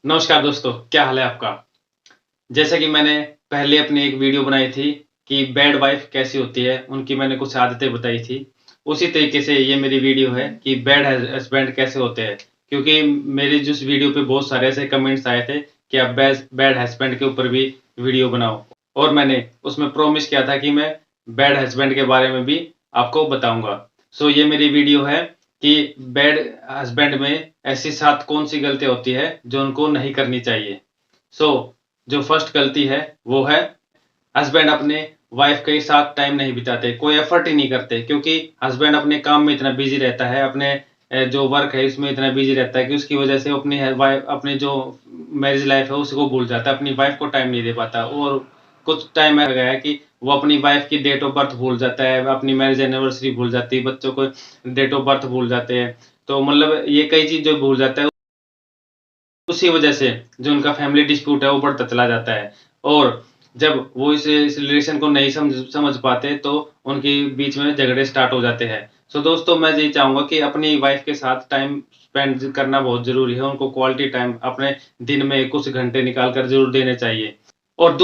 नमस्कार दोस्तों, क्या हाल है आपका? जैसे कि मैंने पहले अपनी एक वीडियो बनाई थी कि बैड वाइफ़ कैसी होती है, उनकी मैंने कुछ आदतें बताई थी। उसी तरीके से ये मेरी वीडियो है कि बैड हस्बैंड कैसे होते हैं। क्योंकि मेरी जिस वीडियो पे बहुत सारे ऐसे कमेंट्स आए थे कि आप बैड हस्बैंड के ऊपर भी वीडियो बनाओ और मैंने उसमें प्रॉमिस किया था कि मैं बैड हस्बैंड के बारे में भी आपको बताऊँगा। सो ये मेरी वीडियो है कि बैड हस्बैंड में ऐसी 7 कौन-सी गलतियाँ होती है जो उनको नहीं करनी चाहिए। सो जो फर्स्ट गलती है वो है हस्बैंड अपने वाइफ के साथ टाइम नहीं बिताते, कोई एफर्ट ही नहीं करते क्योंकि हस्बैंड अपने काम में इतना बिज़ी रहता है, अपने जो वर्क है इसमें इतना बिज़ी रहता है कि उसकी वजह से वो अपनी वाइफ अपनी जो मैरिज लाइफ है उसको भूल जाता है, अपनी वाइफ को टाइम नहीं दे पाता और कुछ टाइम ऐसा गया है कि वो अपनी वाइफ की डेट ऑफ बर्थ भूल जाता है, अपनी मैरिज एनिवर्सरी भूल जाती है, बच्चों को डेट ऑफ बर्थ भूल जाते हैं। तो मतलब ये कई चीज़ जो भूल जाता है उसी वजह से जो उनका फैमिली डिस्प्यूट है वो बढ़ता चला जाता है और जब वो इस रिलेशन को नहीं समझ समझ पाते तो उनके बीच में झगड़े स्टार्ट हो जाते हैं। सो दोस्तों मैं यही चाहूँगा कि अपनी वाइफ के साथ टाइम स्पेंड करना बहुत ज़रूरी है। उनको क्वालिटी टाइम अपने दिन में कुछ घंटे निकाल कर ज़रूर देने चाहिए। और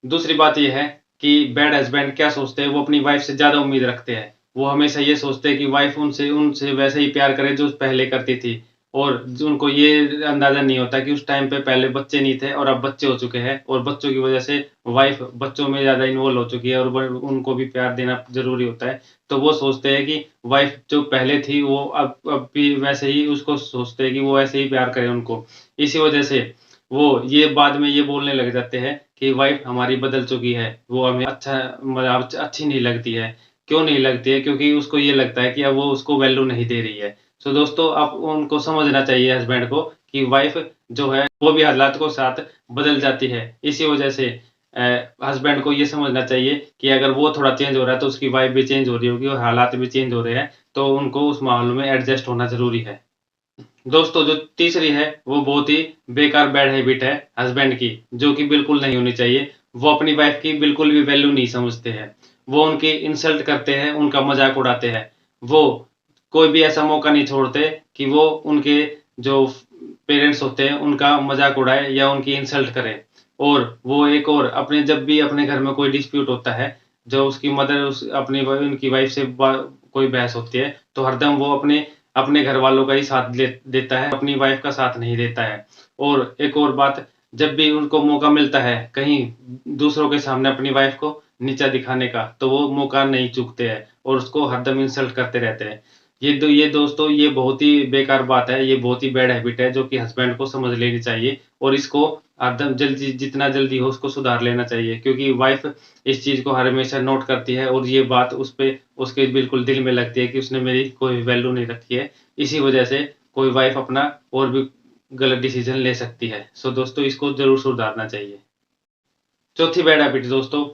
दूसरी बात ये है कि बैड हस्बैंड क्या सोचते हैं, वो अपनी वाइफ से ज़्यादा उम्मीद रखते हैं। वो हमेशा ये सोचते हैं कि वाइफ उनसे उनसे वैसे ही प्यार करे जो पहले करती थी। और जो उनको ये अंदाज़ा नहीं होता कि उस टाइम पे पहले बच्चे नहीं थे और अब बच्चे हो चुके हैं और बच्चों की वज़ह से वाइफ़ बच्चों में ज़्यादा इन्वॉल्व हो चुकी है और ब उनको भी प्यार देना ज़रूरी होता है। तो वो सोचते हैं कि वाइफ़ जो पहले थी वो अब भी वैसे ही उसको सोचते हैं कि वो ऐसे ही प्यार करे उनको। इसी वज़ह से वो ये बाद में ये बोलने लग जाते हैं कि वाइफ़ हमारी बदल चुकी है, वो हमें अच्छा मतलब अच्छी नहीं लगती है। क्यों नहीं लगती है? क्योंकि उसको ये लगता है कि अब वो उसको वैल्यू नहीं दे रही है। सो दोस्तों आप उनको समझना चाहिए हस्बैंड को कि वाइफ जो है वो भी हालात के साथ बदल जाती है। इसी वजह से हस्बैंड को ये समझना चाहिए कि अगर वो थोड़ा चेंज हो रहा है तो उसकी वाइफ भी चेंज हो रही होगी और हालात भी चेंज हो रहे हैं, तो उनको उस माहौल में एडजस्ट होना ज़रूरी है। दोस्तों जो तीसरी है वो बहुत ही बेकार बैड हैबिट है हस्बैंड की, जो कि बिल्कुल नहीं होनी चाहिए। वो अपनी वाइफ की बिल्कुल भी वैल्यू नहीं समझते हैं। वो उनकी इंसल्ट करते हैं, उनका मज़ाक उड़ाते हैं। वो कोई भी ऐसा मौका नहीं छोड़ते कि वो उनके जो पेरेंट्स होते हैं उनका मज़ाक उड़ाए या उनकी इंसल्ट करे। और वो एक और अपने जब भी अपने घर में कोई डिस्प्यूट होता है, जो उसकी मदर उस अपनी उनकी वाइफ से कोई बहस होती है, तो हरदम वो अपने अपने घरवालों का ही साथ देता है, अपनी वाइफ का साथ नहीं देता है। और एक और बात, जब भी उनको मौका मिलता है कहीं दूसरों के सामने अपनी वाइफ को नीचा दिखाने का, तो वो मौका नहीं चूकते हैं और उसको हरदम इंसल्ट करते रहते हैं। ये दोस्तों ये बहुत ही बेकार बात है, ये बहुत ही बैड हैबिट है जो कि हस्बैंड को समझ लेनी चाहिए और इसको हरदम जल्दी जितना जल्दी हो उसको सुधार लेना चाहिए क्योंकि वाइफ इस चीज़ को हमेशा नोट करती है और ये बात उस पे उसके बिल्कुल दिल में लगती है कि उसने मेरी कोई वैल्यू नहीं रखी है। इसी वजह से कोई वाइफ अपना और भी गलत डिसीज़न ले सकती है। सो दोस्तों इसको ज़रूर सुधारना चाहिए। चौथी बैड हैबिट दोस्तों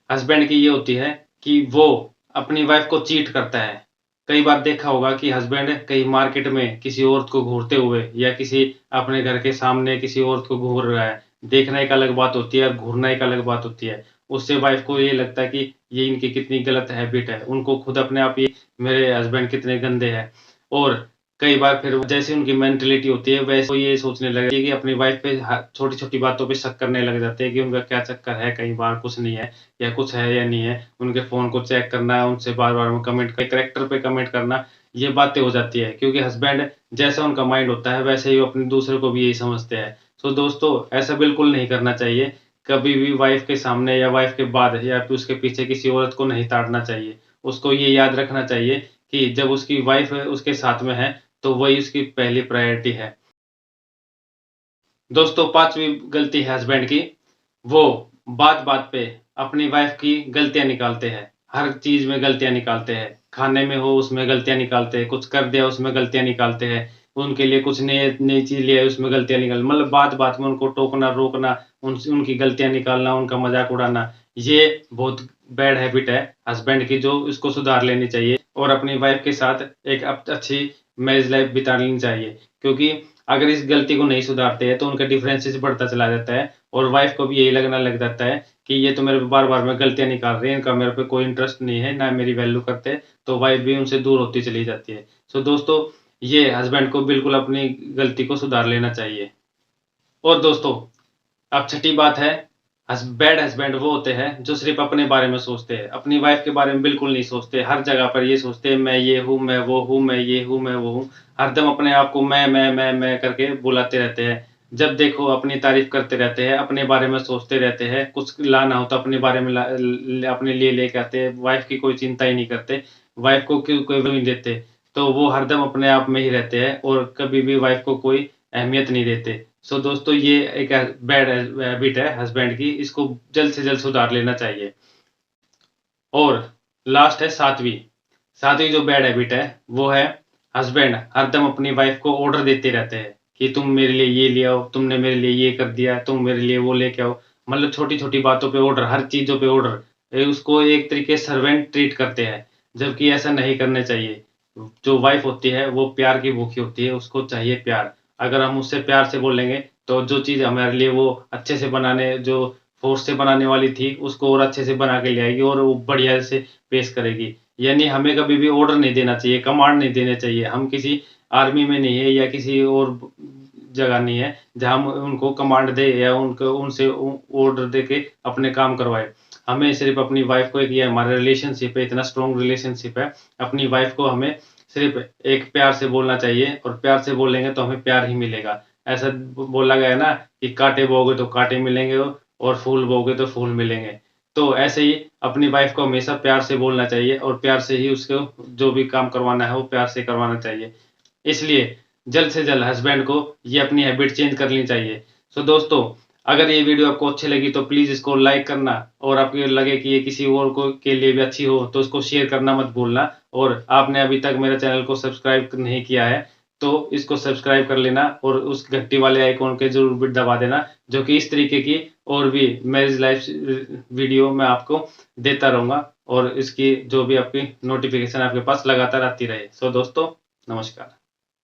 हस्बैंड की ये होती है कि वो अपनी वाइफ को चीट करता है। कई बार देखा होगा कि हस्बैंड कहीं मार्केट में किसी औरत को घूरते हुए या किसी अपने घर के सामने किसी औरत को घूर रहा है। देखना एक अलग बात होती है और घूरना एक अलग बात होती है। उससे वाइफ को ये लगता है कि ये इनकी कितनी गलत हैबिट है। उनको खुद अपने आप ये मेरे हस्बैंड कितने गंदे हैं और कई बार फिर जैसे उनकी मेंटालिटी होती है वैसे वो ये सोचने लगे कि अपनी वाइफ पे छोटी-छोटी बातों पे शक करने लग जाते हैं कि उनका क्या चक्कर है, कई बार कुछ नहीं है या कुछ है या नहीं है। उनके फ़ोन को चेक करना, उनसे बार-बार वो कैरेक्टर पे कमेंट करना, ये बातें हो जाती है क्योंकि हस्बैंड जैसा उनका माइंड होता है वैसे ही वो अपने दूसरे को भी यही समझते हैं। सो दोस्तों ऐसा बिल्कुल नहीं करना चाहिए। कभी भी वाइफ के सामने या वाइफ के बाद या फिर उसके पीछे किसी औरत को नहीं ताड़ना चाहिए। उसको ये याद रखना चाहिए कि जब उसकी वाइफ उसके साथ में है तो वही उसकी पहली प्रायोरिटी है। दोस्तों 5वीं गलती है हस्बैंड की, वो बात-बात पे अपनी वाइफ की गलतियाँ निकालते हैं। हर चीज़ में गलतियाँ निकालते हैं। खाने में हो उसमें गलतियाँ निकालते हैं, कुछ कर दिया उसमें गलतियाँ निकालते हैं। उनके लिए कुछ नई नई चीज़ ले आए उसमें गलतियाँ मतलब बात-बात में उनको टोकना, रोकना, उनकी गलतियाँ निकालना, उनका मज़ाक उड़ाना, ये बहुत बैड हैबिट है हस्बैंड की जो इसको सुधार लेनी चाहिए और अपनी वाइफ के साथ एक अच्छी मैरिज लाइफ़ बितानी चाहिए। क्योंकि अगर इस गलती को नहीं सुधारते हैं तो उनका डिफरेंसेस बढ़ता चला जाता है और वाइफ को भी यही लगने लग जाता है कि ये तो मेरे पे बार-बार में गलतियाँ निकाल रही है, इनका मेरे पे कोई इंटरेस्ट नहीं है, ना मेरी वैल्यू करते, तो वाइफ भी उनसे दूर होती चली जाती है। सो दोस्तों ये हस्बैंड को बिल्कुल अपनी गलती को सुधार लेना चाहिए। और दोस्तों, अब छठी बात है, बैड हस्बैंड वो होते हैं जो सिर्फ अपने बारे में सोचते हैं, अपनी वाइफ के बारे में बिल्कुल नहीं सोचते। हर जगह पर ये सोचते हैं मैं ये हूँ, मैं वो हूँ, मैं ये हूँ, मैं वो हूँ। हरदम अपने आप को मैं करके बुलाते रहते हैं। जब देखो अपनी तारीफ करते रहते हैं, अपने बारे में सोचते रहते हैं। कुछ लाना हो तो अपने बारे में अपने लिए लेके आते हैं। वाइफ की कोई चिंता ही नहीं करते, वाइफ को कोई वैल्यू नहीं देते। तो वो हरदम अपने आप में ही रहते हैं और कभी भी वाइफ को कोई अहमियत नहीं देते। सो दोस्तों, ये एक बैड हैबिट है हस्बैंड की, इसको जल्द से जल्द सुधार लेना चाहिए। और लास्ट है सातवीं। सातवीं जो बैड हैबिट है वो है, हस्बैंड हरदम अपनी वाइफ को ऑर्डर देते रहते हैं कि तुम मेरे लिए ये ले आओ, तुमने मेरे लिए ये कर दिया, तुम मेरे लिए वो लेके आओ। मतलब छोटी छोटी बातों पे ऑर्डर, हर चीजों पे ऑर्डर। उसको एक तरीके सर्वेंट ट्रीट करते हैं, जबकि ऐसा नहीं करना चाहिए। जो वाइफ होती है वो प्यार की भूखी होती है, उसको चाहिए प्यार। अगर हम उससे प्यार से बोलेंगे तो जो चीज़ हमारे लिए वो अच्छे से बनाने, जो फोर्स से बनाने वाली थी, उसको और अच्छे से बना के ले आएगी और वो बढ़िया से पेश करेगी। यानी हमें कभी भी ऑर्डर नहीं देना चाहिए, कमांड नहीं देने चाहिए। हम किसी आर्मी में नहीं है या किसी और जगह नहीं है जहाँ हम उनको कमांड दे या उनको उनसे ऑर्डर दे के अपने काम करवाए। हमें सिर्फ अपनी वाइफ को, एक ये हमारा रिलेशनशिप है, इतना स्ट्रॉन्ग रिलेशनशिप है, अपनी वाइफ को हमें सिर्फ एक प्यार से बोलना चाहिए और प्यार से बोलेंगे तो हमें प्यार ही मिलेगा। ऐसा बोला गया है ना कि कांटे बोओगे तो कांटे मिलेंगे और फूल बोओगे तो फूल मिलेंगे। तो ऐसे ही अपनी वाइफ को हमेशा प्यार से बोलना चाहिए और प्यार से ही उसको जो भी काम करवाना है वो प्यार से करवाना चाहिए। इसलिए जल्द से जल्द हस्बैंड को ये अपनी हैबिट चेंज करनी चाहिए। सो दोस्तों, अगर ये वीडियो आपको अच्छी लगी तो प्लीज़ इसको लाइक करना, और आपको लगे कि ये किसी और को के लिए भी अच्छी हो तो उसको शेयर करना मत भूलना। और आपने अभी तक मेरे चैनल को सब्सक्राइब नहीं किया है तो इसको सब्सक्राइब कर लेना और उस घंटी वाले आइकॉन के ज़रूर भी दबा देना, जो कि इस तरीके की और भी मैरिज लाइफ वीडियो मैं आपको देता रहूँगा और इसकी जो भी आपकी नोटिफिकेशन आपके पास लगातार आती रहे। सो दोस्तों, नमस्कार।